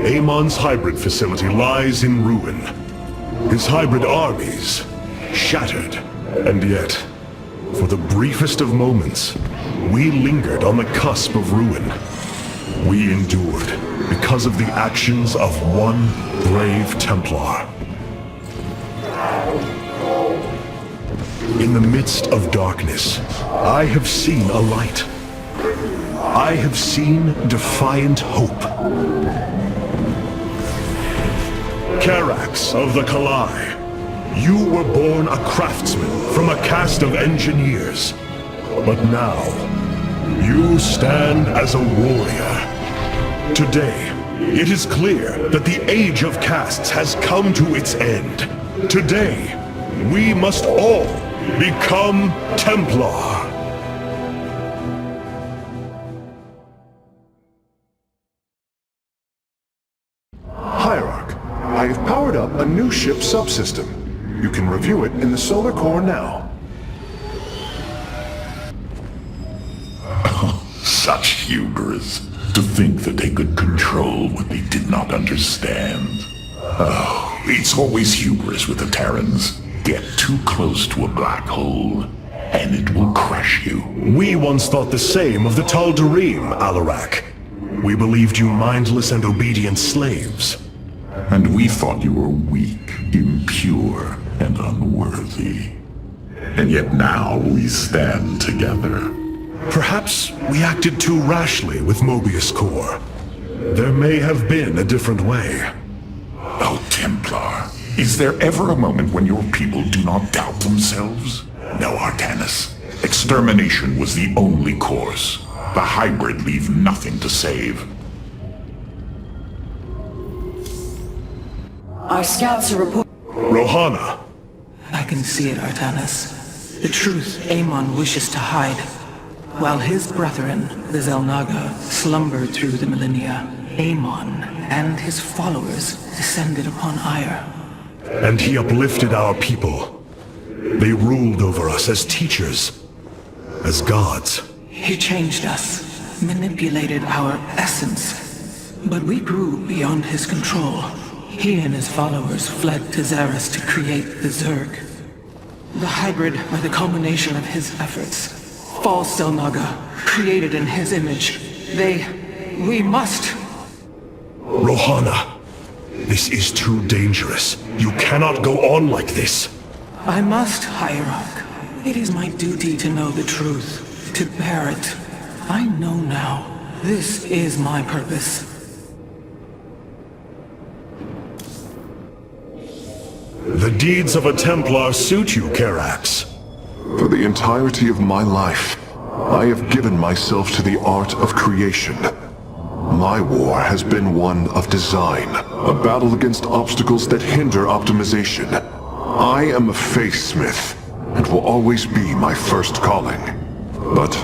Amon's hybrid facility lies in ruin. His hybrid armies shattered. And yet, for the briefest of moments, we lingered on the cusp of ruin. We endured because of the actions of one brave Templar. In the midst of darkness, I have seen a light. I have seen defiant hope. Karax of the Kalai, you were born a craftsman from a caste of engineers. But now, you stand as a warrior. Today, it is clear that the age of castes has come to its end. Today, we must all become Templar. Hierarch, I have powered up a new ship subsystem. You can review it in the solar core now. Such hubris. To think that they could control what they did not understand. Oh, it's always hubris with the Terrans. Get too close to a black hole, and it will crush you. We once thought the same of the Tal'Darim, Alarak. We believed you mindless and obedient slaves. And we thought you were weak, impure, and unworthy. And yet now we stand together. Perhaps we acted too rashly with Mobius Core. There may have been a different way. Oh, Templar, is there ever a moment when your people do not doubt themselves? No, Artanis. Extermination was the only course. The hybrid leave nothing to save. Our scouts are reporting. Rohana! I can see it, Artanis. The truth Amon wishes to hide. While his brethren, the Xel'Naga, slumbered through the millennia, Amon and his followers descended upon Ire. And he uplifted our people. They ruled over us as teachers, as gods. He changed us, manipulated our essence. But we grew beyond his control. He and his followers fled to Xeris to create the Zerg. The hybrid are the culmination of his efforts. False Xel'Naga, created in his image. We must... Rohana, this is too dangerous. You cannot go on like this. I must, Hierarch. It is my duty to know the truth, to bear it. I know now. This is my purpose. The deeds of a Templar suit you, Karax. For the entirety of my life, I have given myself to the art of creation. My war has been one of design, a battle against obstacles that hinder optimization. I am a faithsmith, and will always be my first calling. But,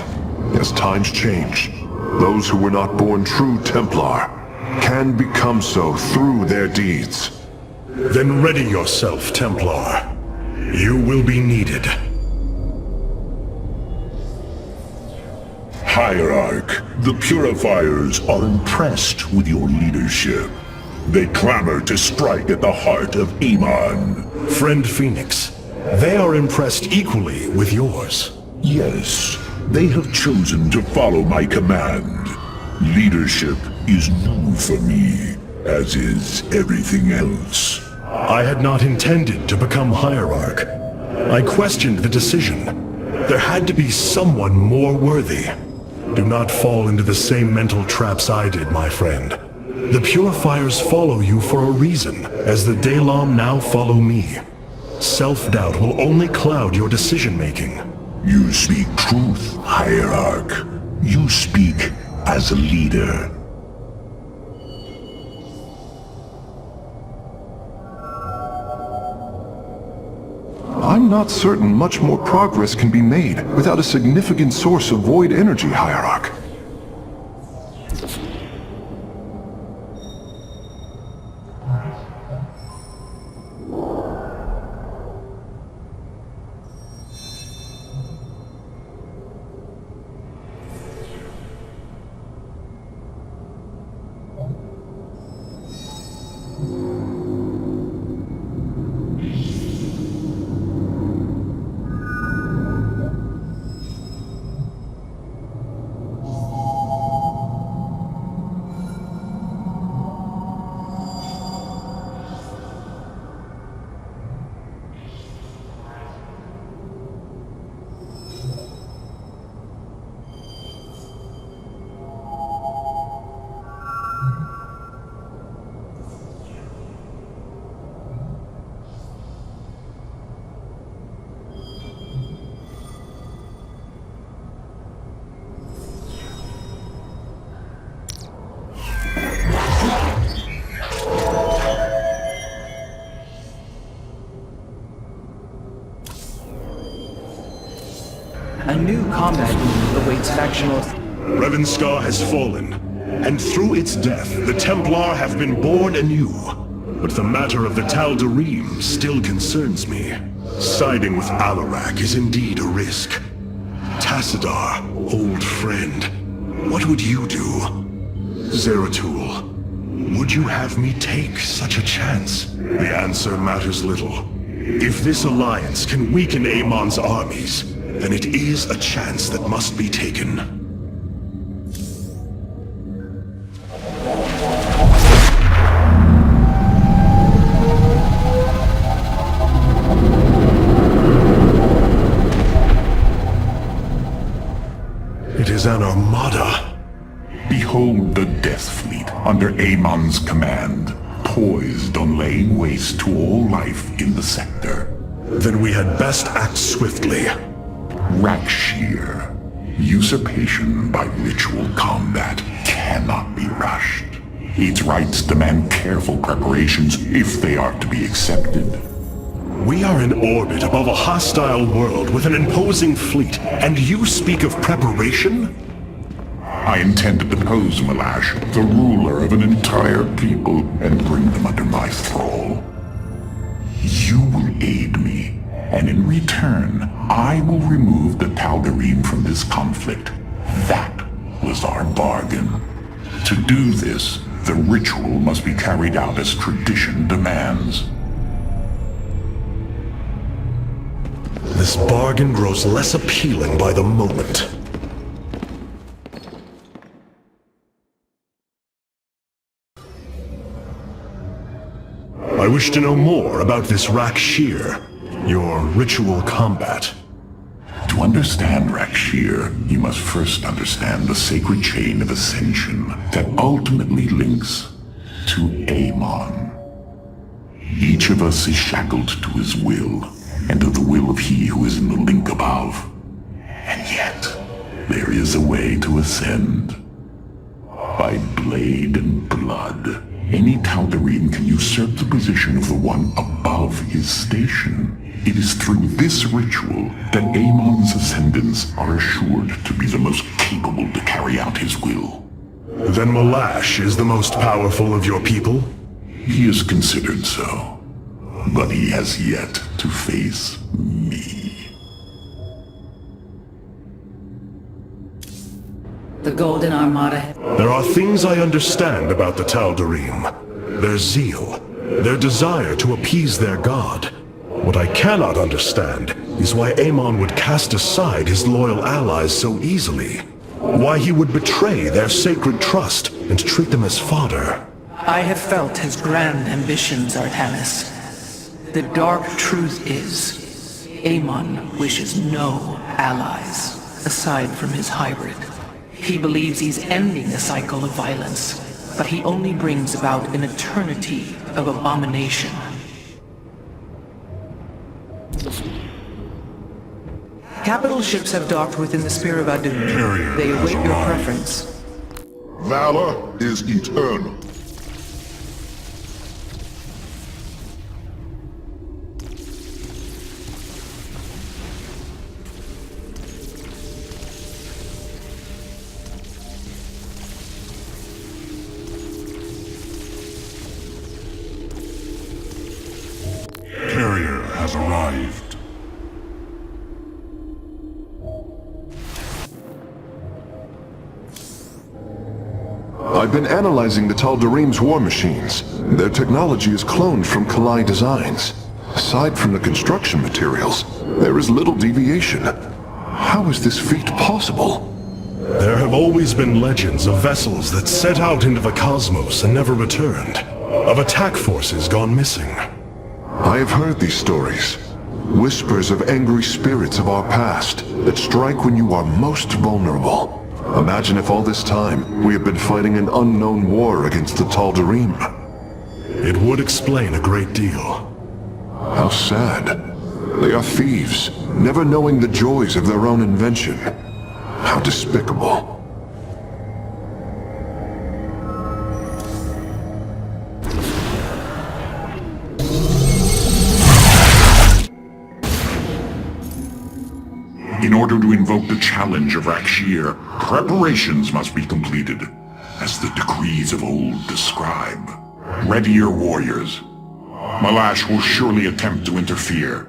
as times change, those who were not born true Templar can become so through their deeds. Then ready yourself, Templar. You will be needed. Hierarch, the Purifiers are impressed with your leadership. They clamor to strike at the heart of Amon. Friend Phoenix, they are impressed equally with yours. Yes, they have chosen to follow my command. Leadership is new for me, as is everything else. I had not intended to become Hierarch. I questioned the decision. There had to be someone more worthy. Do not fall into the same mental traps I did, my friend. The Purifiers follow you for a reason, as the Daylom now follow me. Self-doubt will only cloud your decision-making. You speak truth, Hierarch. You speak as a leader. I'm not certain much more progress can be made without a significant source of void energy, Hierarch. new combat unit awaits factional... Revanskar has fallen, and through its death, the Templar have been born anew. But the matter of the Tal'Darim still concerns me. Siding with Alarak is indeed a risk. Tassadar, old friend, what would you do? Zeratul, would you have me take such a chance? The answer matters little. If this alliance can weaken Amon's armies, then it is a chance that must be taken. It is an armada. Behold the Death Fleet under Amon's command, poised on laying waste to all life in the sector. Then we had best act swiftly. Rakshir. Usurpation by ritual combat cannot be rushed. Its rites demand careful preparations if they are to be accepted. We are in orbit above a hostile world with an imposing fleet, and you speak of preparation? I intend to depose Malash, the ruler of an entire people, and bring them under my thrall. You will aid me, and in return, I will remove the Tal'Darim from this conflict. That was our bargain. To do this, the ritual must be carried out as tradition demands. This bargain grows less appealing by the moment. I wish to know more about this Rakshir, your ritual combat. To understand Rakshir, you must first understand the sacred chain of ascension that ultimately links to Amon. Each of us is shackled to his will, and to the will of he who is in the link above. And yet, there is a way to ascend. By blade and blood, any Tal'Darim can usurp the position of the one above his station. It is through this ritual that Amon's ascendants are assured to be the most capable to carry out his will. Then Malash is the most powerful of your people? He is considered so, but he has yet to face me. The Golden Armada... There are things I understand about the Tal'Darim. Their zeal, their desire to appease their god. What I cannot understand is why Amon would cast aside his loyal allies so easily. Why he would betray their sacred trust and treat them as fodder. I have felt his grand ambitions, Artanis. The dark truth is, Amon wishes no allies, aside from his hybrid. He believes he's ending a cycle of violence, but he only brings about an eternity of abomination. Capital ships have docked within the Sphere of Adun. They await your preference. Valor is eternal. Carrier has arrived. I've been analyzing the Tal'Darim's war machines. Their technology is cloned from Kalai designs. Aside from the construction materials, there is little deviation. How is this feat possible? There have always been legends of vessels that set out into the cosmos and never returned. Of attack forces gone missing. I have heard these stories. Whispers of angry spirits of our past that strike when you are most vulnerable. Imagine if all this time we have been fighting an unknown war against the Tal'Darim. It would explain a great deal. How sad. They are thieves, never knowing the joys of their own invention. How despicable. In order to invoke the challenge of Rakshir, preparations must be completed, as the decrees of old describe. Ready your warriors. Malash will surely attempt to interfere.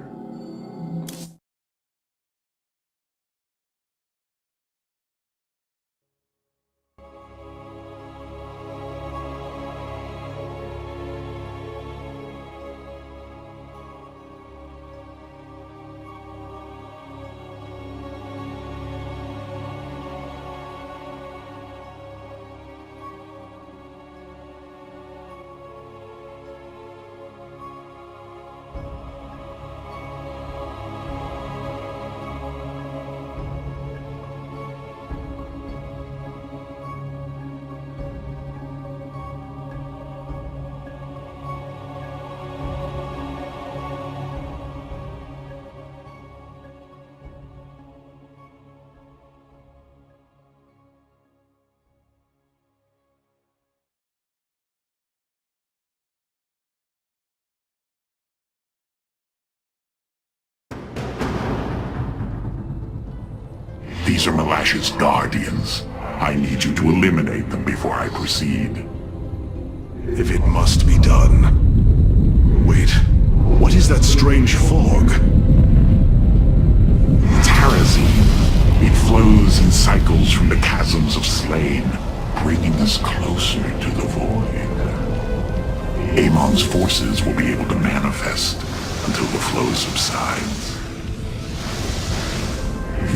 These are Malash's guardians. I need you to eliminate them before I proceed. If it must be done. Wait, what is that strange fog? Terrazine. It flows in cycles from the chasms of Slain, bringing us closer to the void. Amon's forces will be able to manifest until the flow subsides.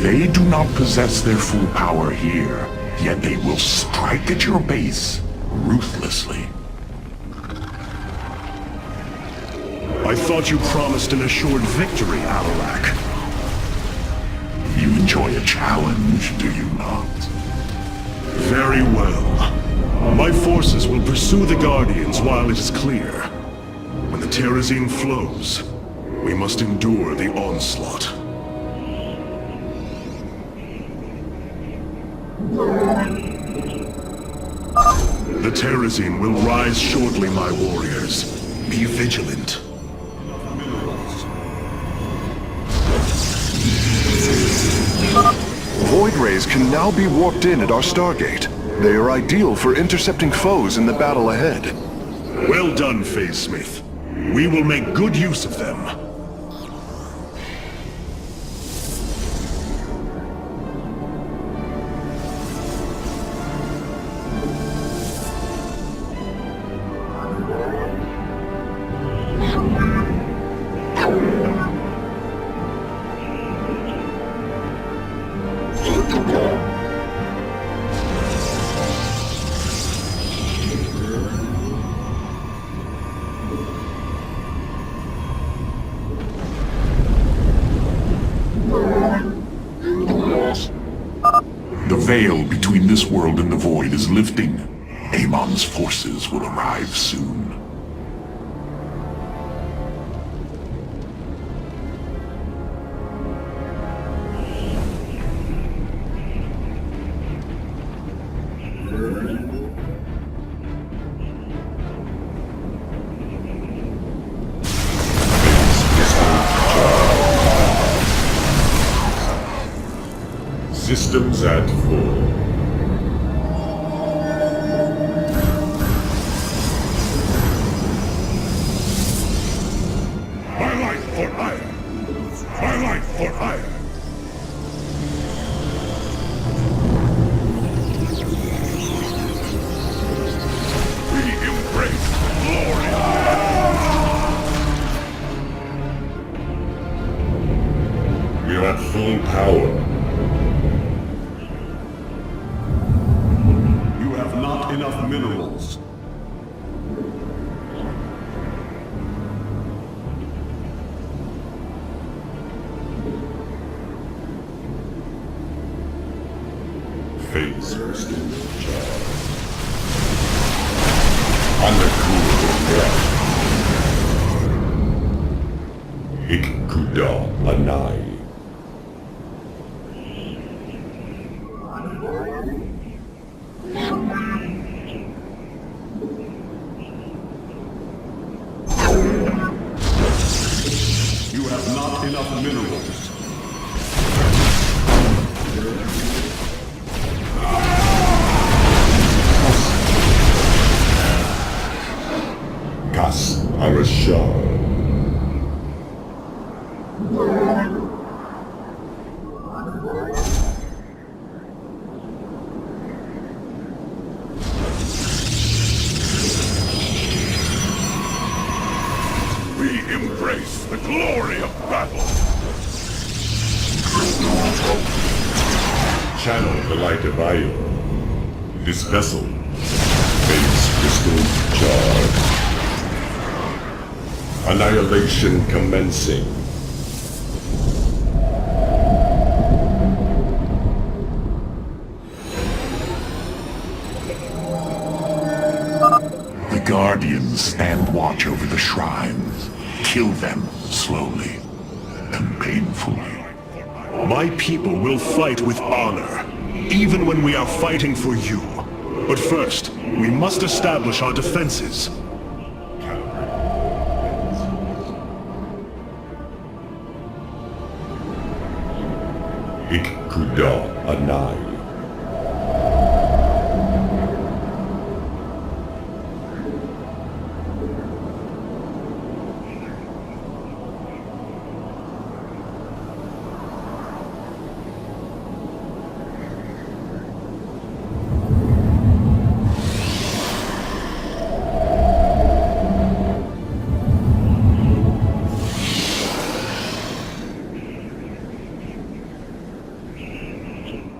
They do not possess their full power here, yet they will strike at your base ruthlessly. I thought you promised an assured victory, Alalak. You enjoy a challenge, do you not? Very well. My forces will pursue the Guardians while it is clear. When the Terrazine flows, we must endure the onslaught. The Terrazine will rise shortly, my warriors. Be vigilant. Void rays can now be warped in at our Stargate. They are ideal for intercepting foes in the battle ahead. Well done, Phase Smith. We will make good use of them. The veil between this world and the void is lifting. Amon's forces will arrive soon. Systems at full. My life for hire! My life for hire! We embrace glory! We are at full power. Enough minerals. Phase crystal charge. Barracuda. Hikuda Anai. You have not enough minerals. Kas Arashar. We embrace the glory of battle. Channel the light of Io. This vessel, base crystal charge. Annihilation commencing. The Guardians stand watch over the shrines. Kill them slowly and painfully. My people will fight with honor, even when we are fighting for you. But first, we must establish our defenses. Ikkuda Anai.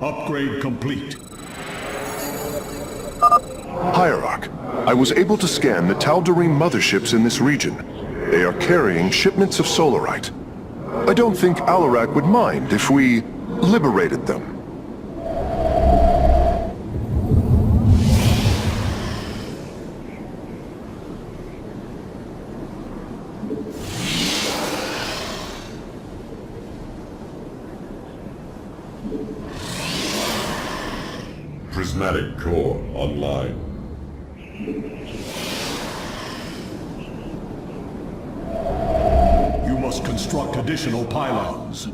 Upgrade complete. Hierarch, I was able to scan the Tal'Darim motherships in this region. They are carrying shipments of solarite. I don't think Alarak would mind if we liberated them. Prismatic core online. You must construct additional pylons.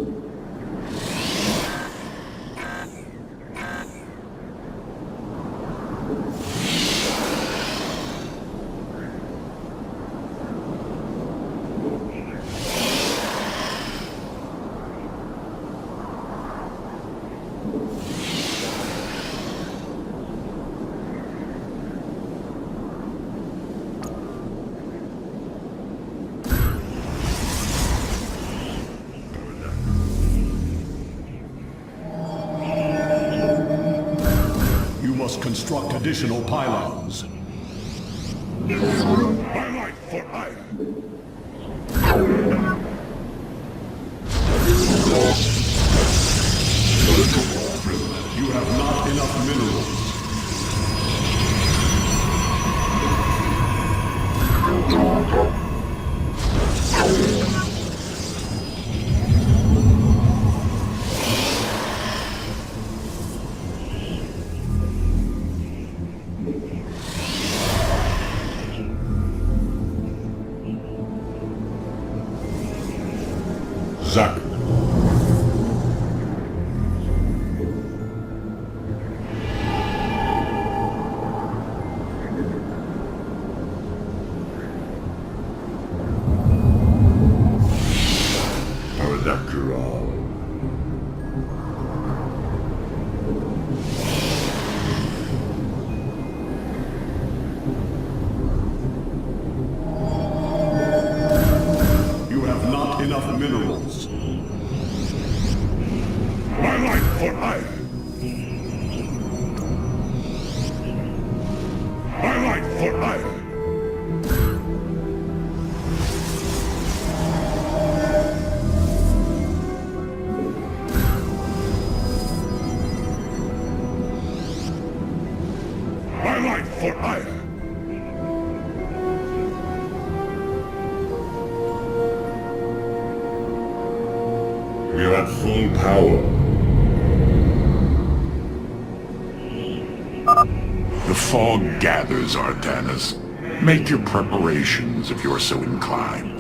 Construct additional pylons. My life for iron. You have not enough minerals. Zack. Barracuda. You have not enough minerals. My life for iron. My life for iron. My life for iron. We are at full power. The fog gathers, Artanis. Make your preparations if you're so inclined.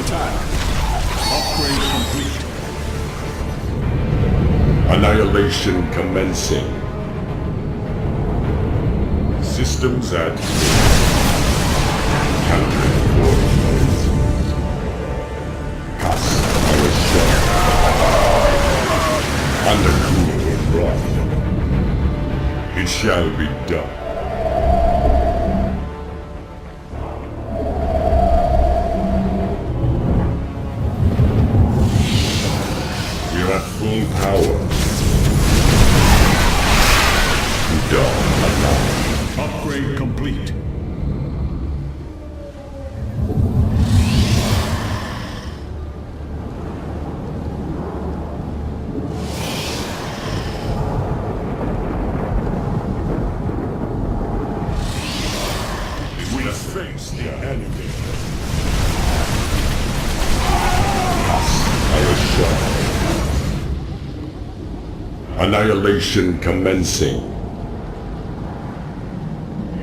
attack. Upgrade complete. Annihilation commencing. Systems at countering coordinates. Cast our shell. Undercool and run. It shall be done. We're at full power. Dawn alive. Upgrade complete. We face the enemy. Our shot. Annihilation commencing.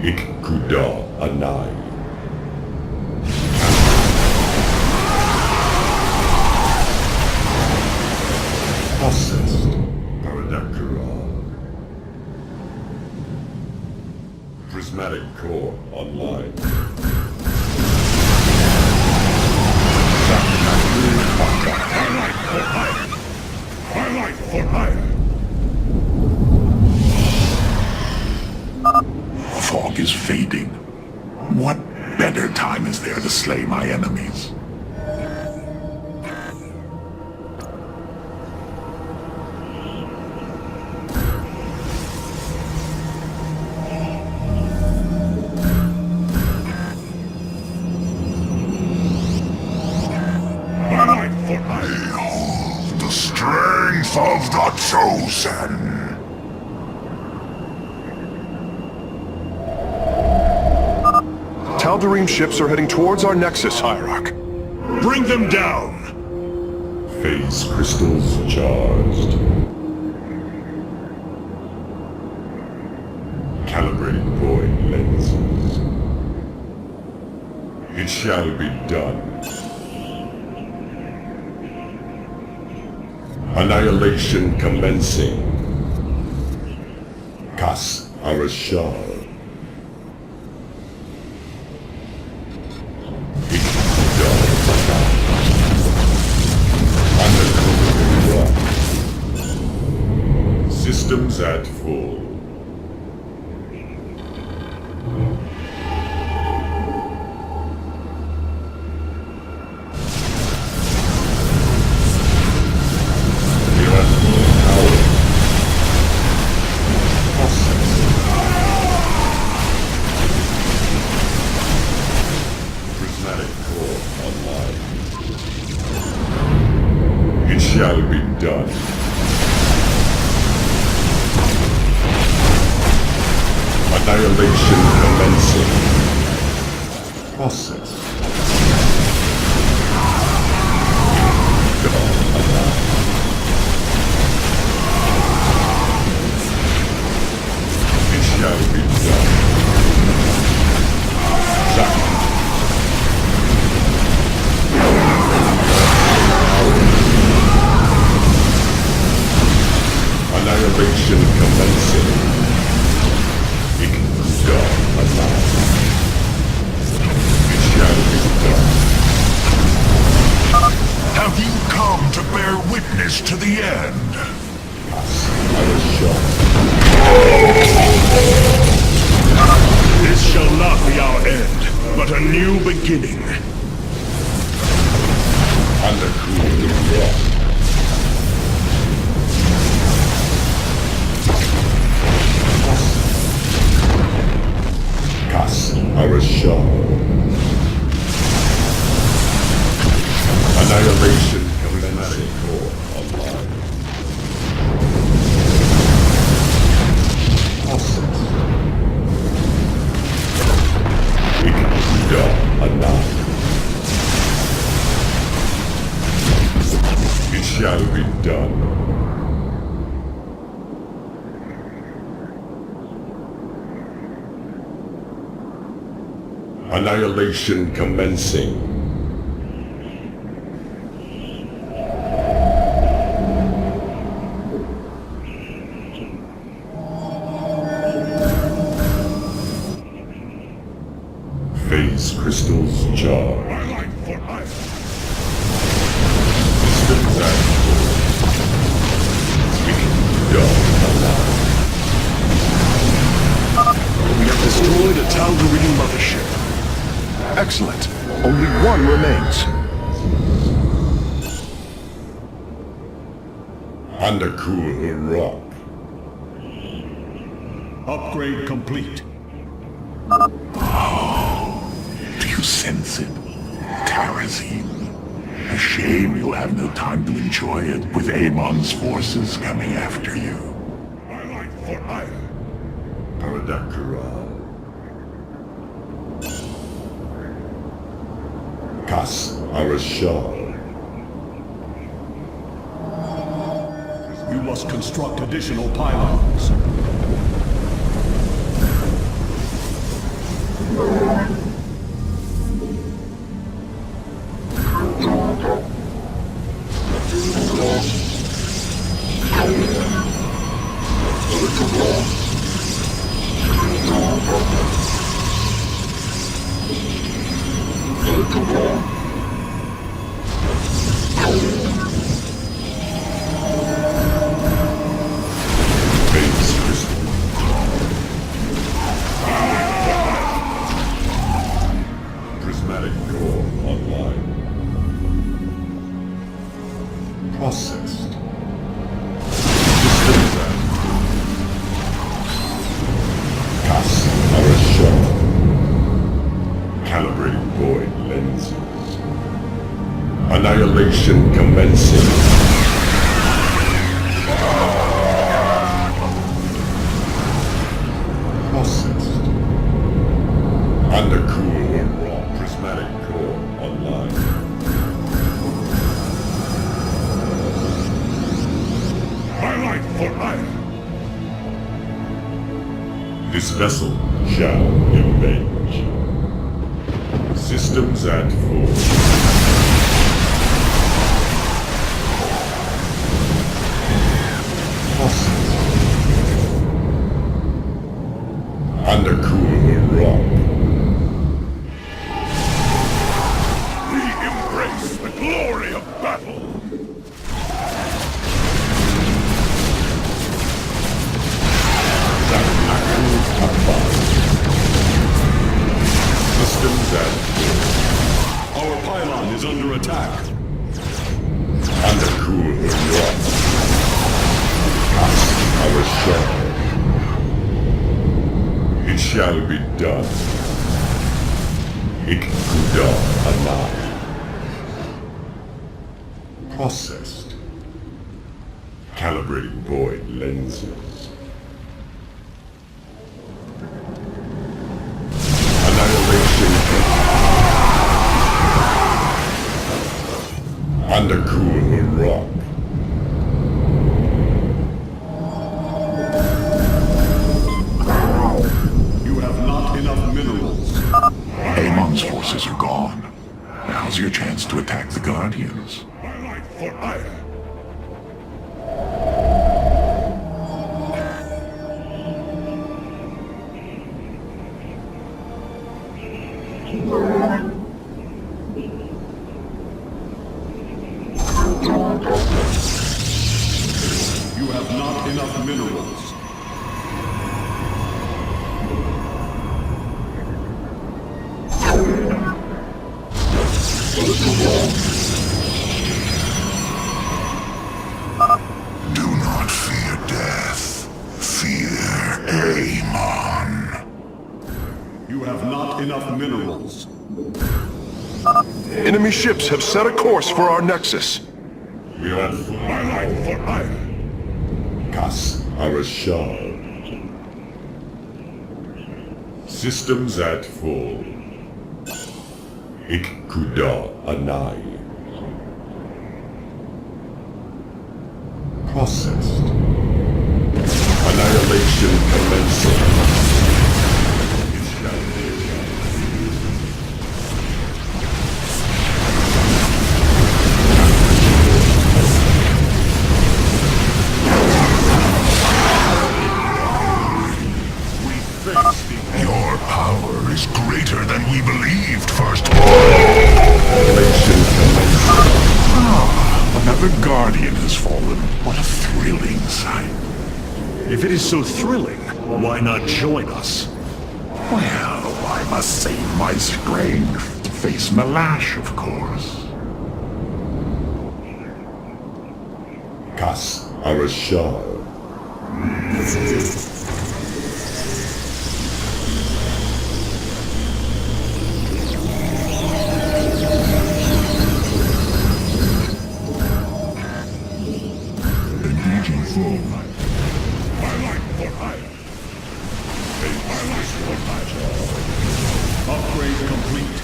Barracuda Anai. Processed. Barracuda. Prismatic core online. Highlight for hire. Highlight for hire. Fog is fading. What better time is there to slay my enemies? Behold the strength of the chosen! Tal'Darim ships are heading towards our nexus, Hierarch. Bring them down! Phase crystals charged. Calibrate void lenses. It shall be done. Annihilation commencing. Kas Arashar. Systems at full. We're at full power. Process. Prismatic core online. It shall be done. Annihilation commencing. Process. Dawn alive. It shall be done. Zach. Annihilation commencing. Dawn alive. It shall be done. Have you come to bear witness to the end? I was shot. This shall not be our end, but a new beginning. Undercooled and rock. Kas Arashar. Annihilation commencing core online. Process. Barracuda Anai. It shall be done. Annihilation commencing. Phase crystals charged. My life for hire. Systems at full. We have destroyed a Tal'Darim mothership. Excellent. Only one remains. Barracuda rock. Upgrade complete. Do you sense it? Terrazine. A shame you'll have no time to enjoy it with Amon's forces coming after you. My life for hire. Barracuda. Kas Arashal. You must construct additional pylons. Phase crystal. Prismatic core online. Processed. Systems at Kas Arashal. Calibrating void lenses. Annihilation commencing. Processed. Undercool raw prismatic core online. My life for hire. This vessel shall avenge. Systems at full. Processed. Undercool rock. We embrace the glory of battle. Systems at full. Our pylon is under attack. Undercool rock. Cast our shell. It shall be done. Ikkuda Anai. Processed. Calibrating void lenses. Annihilation. Undercool rock. You have not enough minerals. Amon's forces are gone. Now's your chance to attack the Guardians. My life for hire. You have not enough minerals. Do not fear death. Fear Amon. You have not enough minerals. Enemy ships have set a course for our nexus. We have My life for hire. Kas Arashal. Systems at full. Ikkuda Anai. Processed. Annihilation commencing. It shall be. Your power is greater than we be believed first. Annihilation commencing. Another Guardian has fallen. What a thrilling sight. If it is so thrilling, why not join us? Well, I must save my strength to face Malash, of course. Kas Arashar. Engaging foe. My light for hire. My light for hire. Upgrade complete.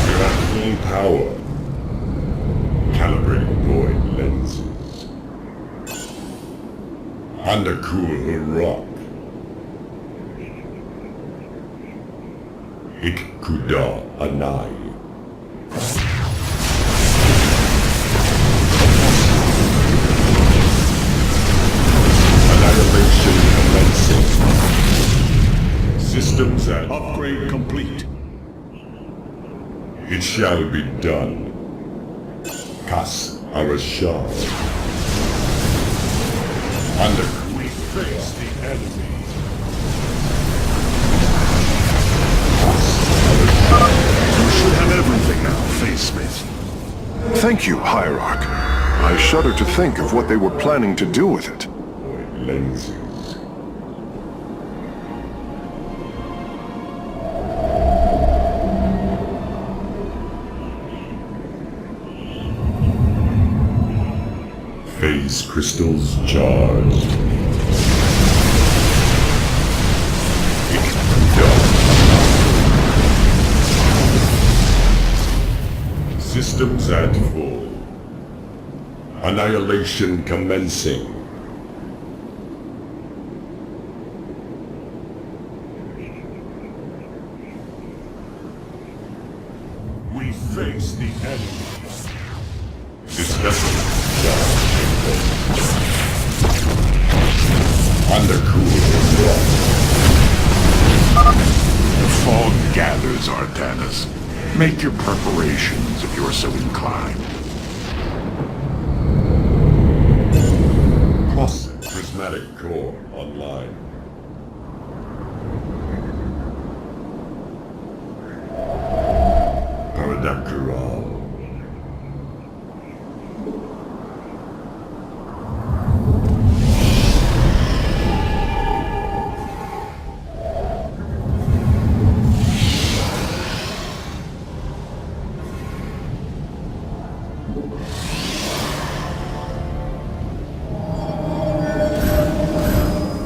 You're at full power. Calibrating void lenses. Undercool rock. Ikkuda Anai. Annihilation commencing. Systems at Upgrade complete. it shall be done. Kas Arashar. We face the enemy. You should have everything now, Facesmith. Thank you, Hierarch. I shudder to think of what they were planning to do with it. Void lenses. Phase crystals charged. Systems at full. Annihilation commencing. We face the enemy. This vessel charged. Undercool rock. The fog gathers, Artanis. Make your preparations if you're so inclined. Process prismatic core online. Barracuda.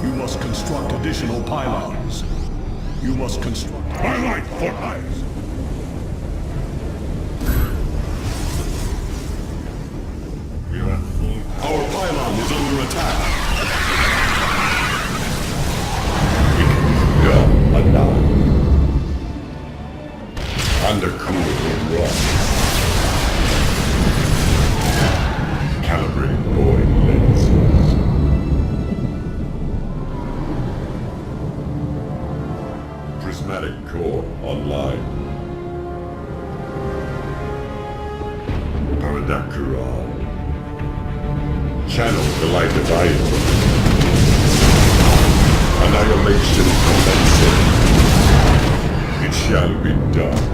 You must construct additional pylons. You must construct... My light for hire. Our pylon is under attack. Anon. Undercool rock. Calibrating void lenses. Prismatic core online. Barracuda. Channel the light device. Annihilation commencing. It shall be done.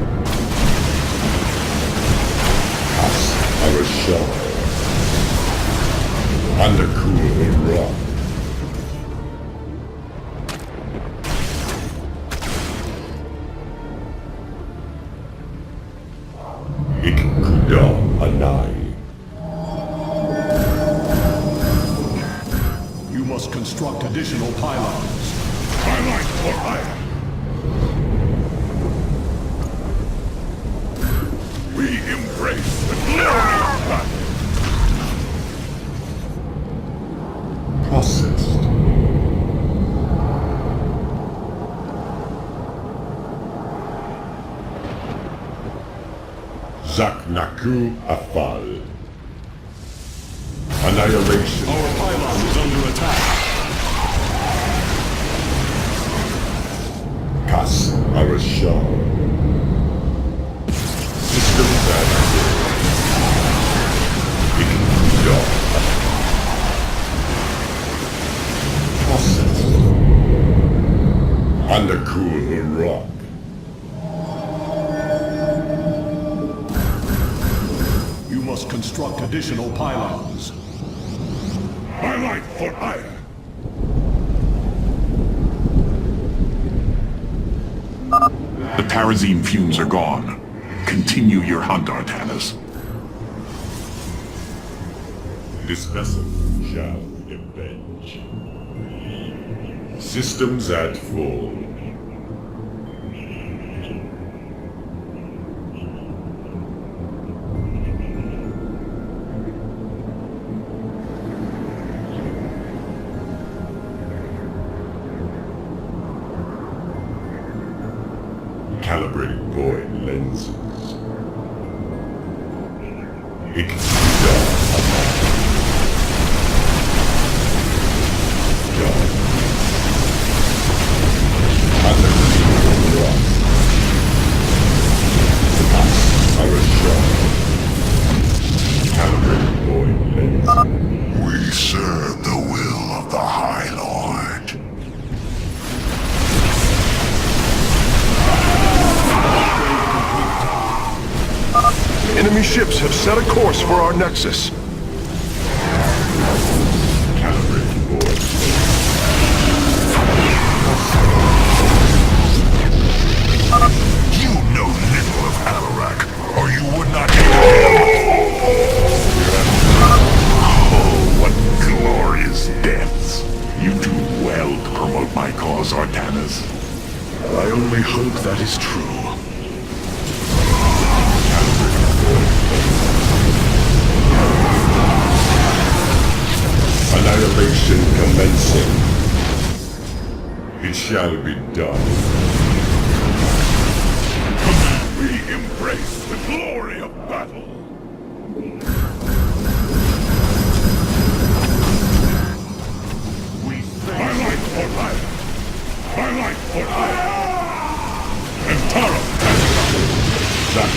Kas Arashar. Undercool rock. Ikkuda Anai. You must construct additional pylons. My light for hire. We embrace the glory of battle. Processed. Zaknaku Afal. Annihilation. Our pylon is under attack. Shard. Systems at dark. Process. Undercool rock. You must construct additional pylons. My light for ire. The Tarazine fumes are gone. Continue your hunt, Artanis. This vessel shall avenge. Systems at full. Calibrated void lenses. It can We serve the will of the High Lord. Enemy ships have set a course for our nexus. You know little of Alarak, or you would not hate him. Oh, what glorious deaths. You do well to promote my cause, Artanis. I only hope that is true. Annihilation commencing. It shall be done. We embrace the glory of battle. We say my life for hire. My life for hire. And Tara. That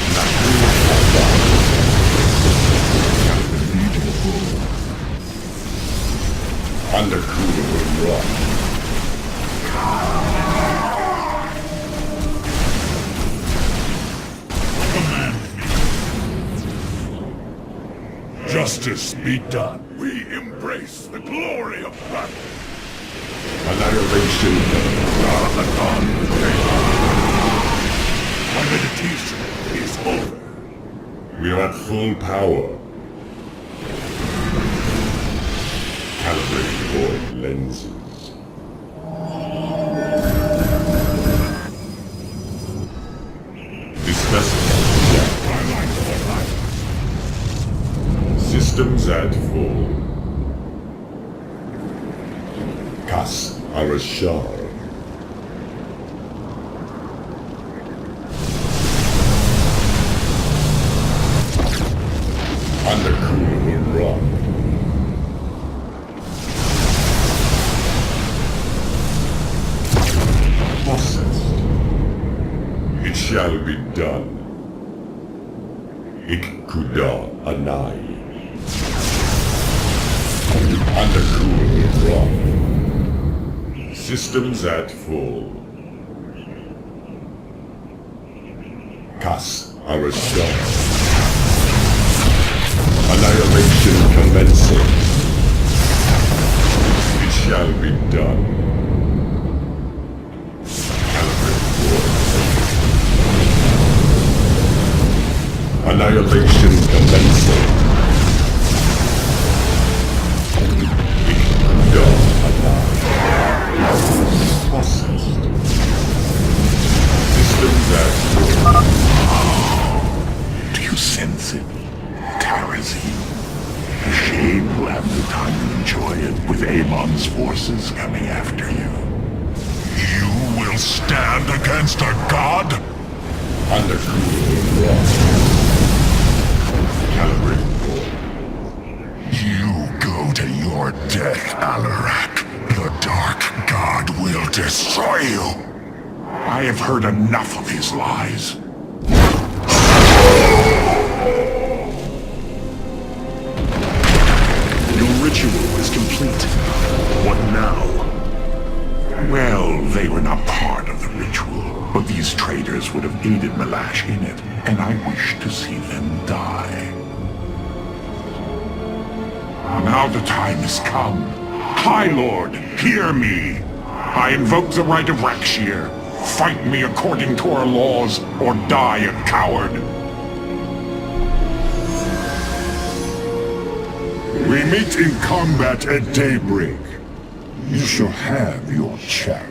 undercool rock. Justice be done. We embrace the glory of battle. Annihilation. My meditation is over. We are at full power. Calibrated void lenses. This vessel. Systems at full. Kas Arashar. Undercool rock. Processed. It shall be done. Ikkuda Anai. Undercool rock. Systems at full. Kas Arashar. Annihilation commencing. It shall be done. Calibrate war. Annihilation commencing. Processed. Systems at Do you sense it? Tarazine. A shame you'll have no time to enjoy it with Amon's forces coming after you. You will stand against a god? undercool rock. Calibrate war. You go to your death, Alarak. The Dark God will destroy you. I have heard enough of his lies. Your ritual is complete. What now? Well, they were not part of the ritual, but these traitors would have aided Malash in it, and I wish to see them die. Now the time has come. High Lord, hear me! I invoke the right of Rakshir. Fight me according to our laws, or die a coward. We meet in combat at daybreak. You shall have your chance.